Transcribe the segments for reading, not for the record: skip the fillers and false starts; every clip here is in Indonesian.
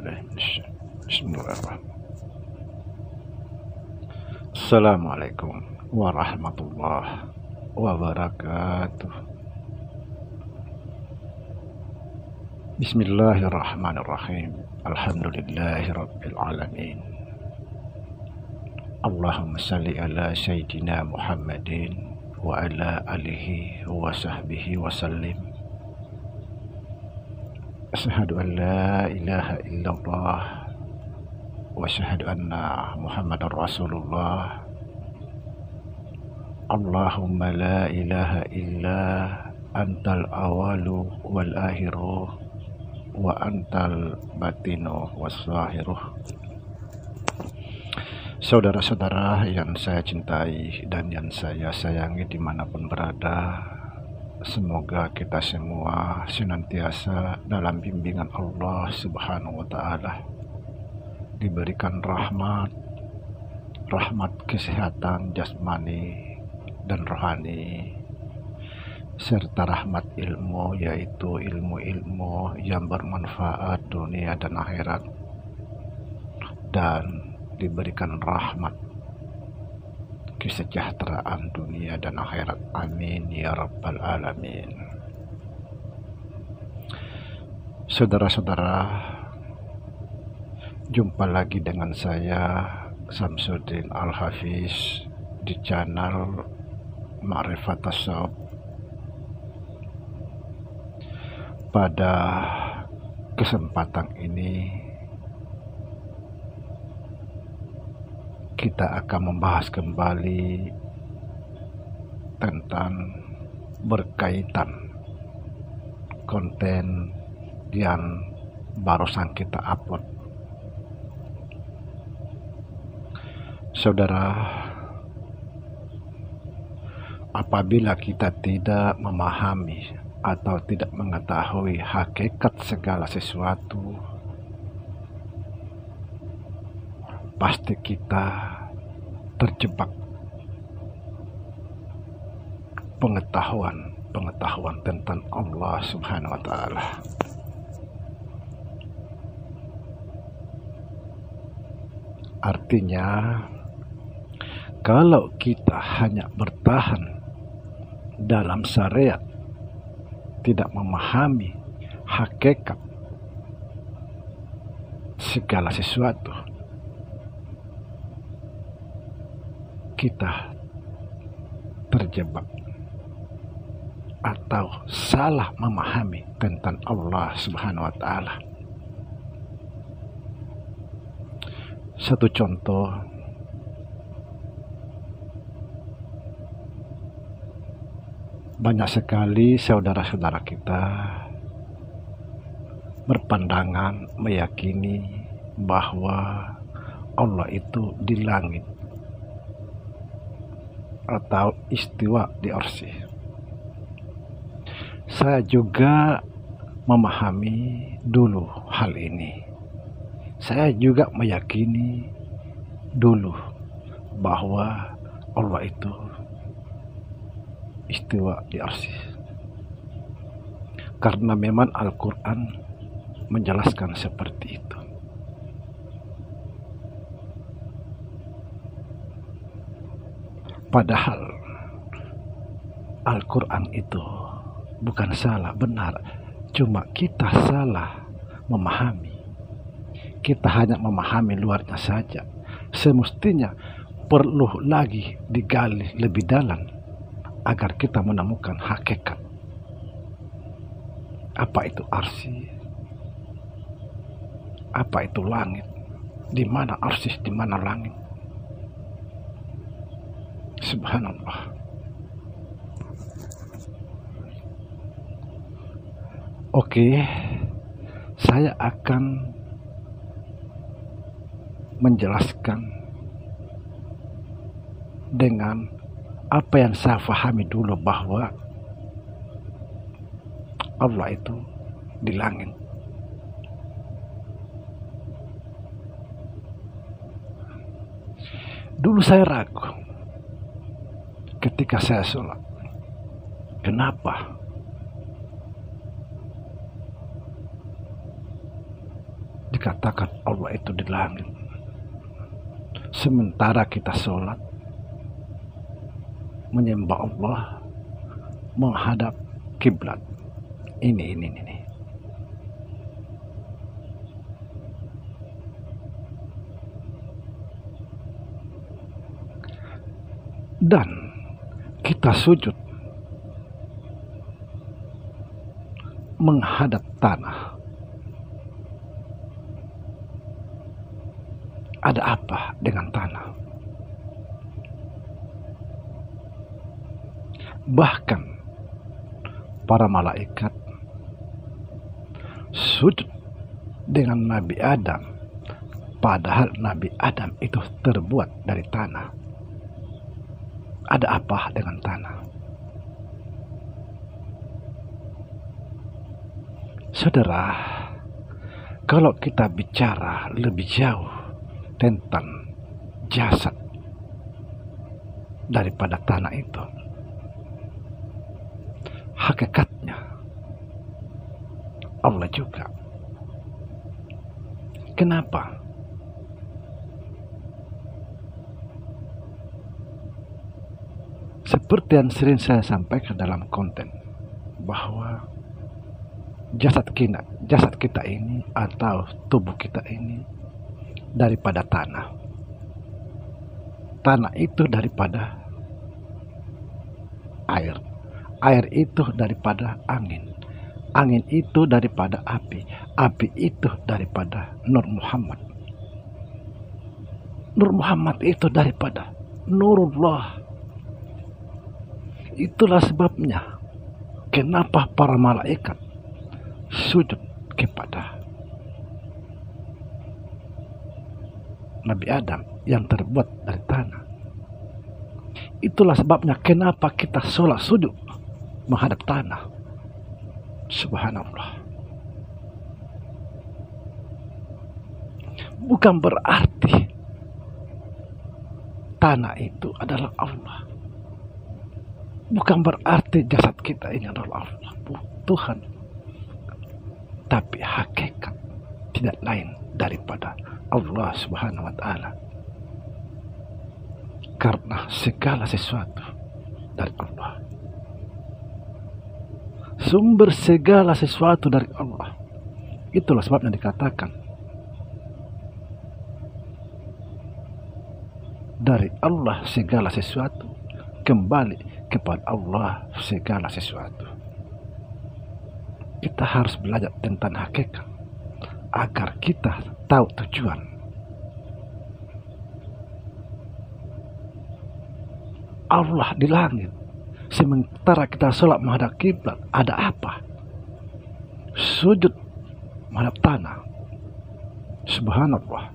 Bismillahirrahmanirrahim. Assalamualaikum warahmatullahi wabarakatuh. Bismillahirrahmanirrahim. Alhamdulillahirabbil alamin. Allahumma salli ala sayyidina Muhammadin wa ala alihi wa sahbihi wa sallim. Asyhadu an la ilaha illallah wa asyhadu anna Muhammadar Rasulullah. Allahumma la ilaha illa antal awalu wal akhiru wa antal batinu was zahiru. Saudara-saudara yang saya cintai dan yang saya sayangi dimanapun berada, semoga kita semua senantiasa dalam bimbingan Allah Subhanahu wa Ta'ala, diberikan rahmat kesehatan jasmani dan rohani, serta rahmat ilmu, yaitu ilmu-ilmu yang bermanfaat dunia dan akhirat, dan diberikan rahmat kesejahteraan dunia dan akhirat. Amin ya rabbal alamin. Saudara-saudara, jumpa lagi dengan saya Samsuddin Al-Hafiz di channel Ma'rifat Tasawuf. Pada kesempatan ini kita akan membahas kembali tentang berkaitan konten yang barusan kita upload. Saudara, apabila kita tidak memahami atau tidak mengetahui hakikat segala sesuatu, pasti kita terjebak pengetahuan tentang Allah Subhanahu wa Ta'ala. Artinya, kalau kita hanya bertahan dalam syariat, tidak memahami hakikat segala sesuatu, kita terjebak atau salah memahami tentang Allah Subhanahu wa Ta'ala. Satu contoh, banyak sekali saudara-saudara kita berpandangan meyakini bahwa Allah itu di langit atau istiwa di arsy. Saya juga memahami dulu hal ini. Saya juga meyakini dulu bahwa Allah itu istiwa di arsy, karena memang Al-Quran menjelaskan seperti itu. Padahal Al-Quran itu bukan salah, benar. Cuma kita salah memahami. Kita hanya memahami luarnya saja. Semestinya perlu lagi digali lebih dalam agar kita menemukan hakikat. Apa itu arsy? Apa itu langit? Di mana arsy, di mana langit? Subhanallah. Oke, saya akan menjelaskan dengan apa yang saya pahami dulu, bahwa Allah itu di langit. Dulu saya ragu ketika saya sholat. Kenapa? dikatakan Allah itu di langit. Sementara kita sholat, menyembah Allah, menghadap kiblat. Ini. Dan kita sujud menghadap tanah. Ada apa dengan tanah? Bahkan para malaikat sujud dengan Nabi Adam, padahal Nabi Adam itu terbuat dari tanah. Ada apa dengan tanah? Saudara, kalau kita bicara lebih jauh tentang jasad daripada tanah itu, hakikatnya Allah juga. Kenapa? Seperti yang sering saya sampaikan dalam konten, bahwa jasad kita ini atau tubuh kita ini daripada tanah. Tanah itu daripada air. Air itu daripada angin. Angin itu daripada api. Api itu daripada Nur Muhammad. Nur Muhammad itu daripada Nurullah. Itulah sebabnya kenapa para malaikat sujud kepada Nabi Adam yang terbuat dari tanah. Itulah sebabnya kenapa kita sholat sujud menghadap tanah. Subhanallah. Bukan berarti tanah itu adalah Allah. Bukan berarti jasad kita ini adalah Allah, Tuhan. Tapi hakikat tidak lain daripada Allah Subhanahu wa Ta'ala. Karena segala sesuatu dari Allah. Sumber segala sesuatu dari Allah. Itulah sebabnya dikatakan dari Allah segala sesuatu, kembali kepada Allah segala sesuatu. Kita harus belajar tentang hakikat agar kita tahu tujuan. Allah di langit, sementara kita sholat menghadap kiblat. Ada apa? Sujud menghadap tanah. Subhanallah.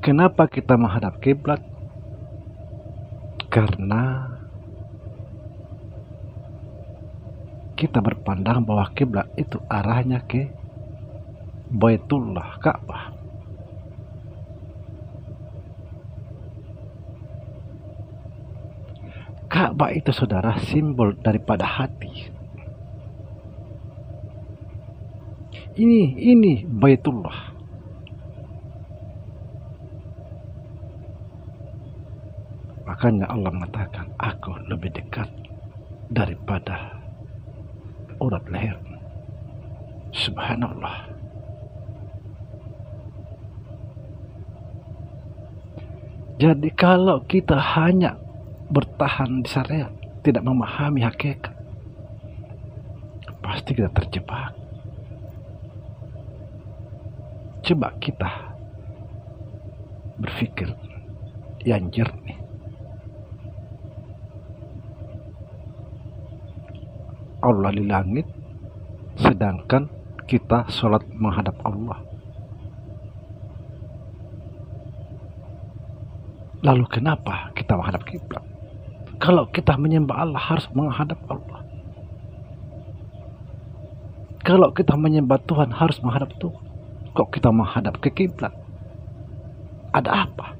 Kenapa kita menghadap kiblat? Karena kita berpandang bahwa kiblat itu arahnya ke Baitullah, Ka'bah. Ka'bah itu, saudara, simbol daripada hati. Ini Baitullah. Makanya Allah mengatakan, aku lebih dekat daripada urat leher. Subhanallah. Jadi kalau kita hanya bertahan di syariat, tidak memahami hakikat, pasti kita terjebak. Coba kita berpikir yang jernih. Allah di langit, sedangkan kita sholat menghadap Allah. Lalu kenapa kita menghadap kiblat? Kalau kita menyembah Allah harus menghadap Allah. Kalau kita menyembah Tuhan harus menghadap Tuhan. Kok kita menghadap ke kiblat? Ada apa?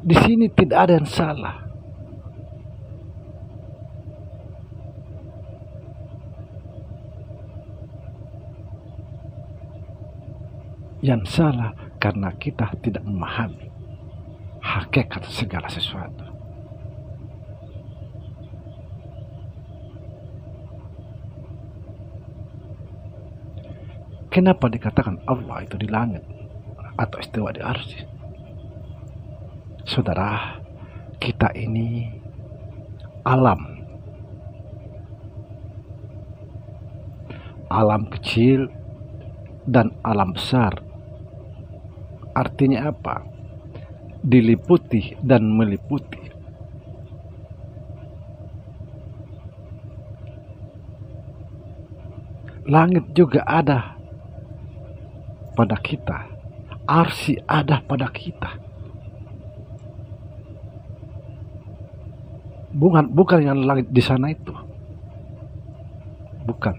Di sini tidak ada yang salah. Yang salah karena kita tidak memahami hakikat segala sesuatu. Kenapa dikatakan Allah itu di langit atau istiwa di arsy? Saudara, kita ini alam kecil dan alam besar. Artinya apa? Diliputi dan meliputi. Langit juga ada pada kita, arsy ada pada kita. Bukan yang langit di sana itu, bukan.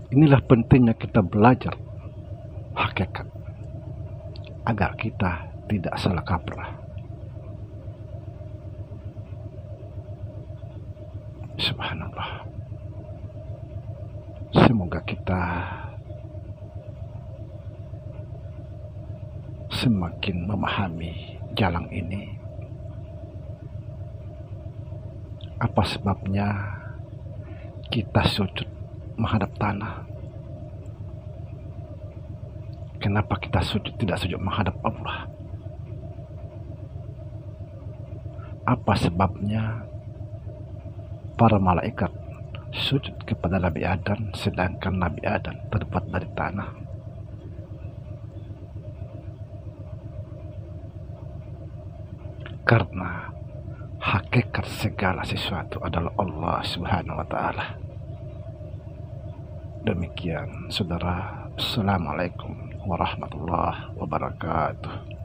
Inilah pentingnya kita belajar hakikat agar kita tidak salah kaprah. Subhanallah. Semoga kita semakin memahami jalan ini. Apa sebabnya kita sujud menghadap tanah? Kenapa kita tidak sujud menghadap Allah? Apa sebabnya para malaikat sujud kepada Nabi Adam sedangkan Nabi Adam terbuat dari tanah? Karena hakikat segala sesuatu adalah Allah Subhanahu wa ta'ala. Demikian saudara. Assalamualaikum warahmatullahi wabarakatuh.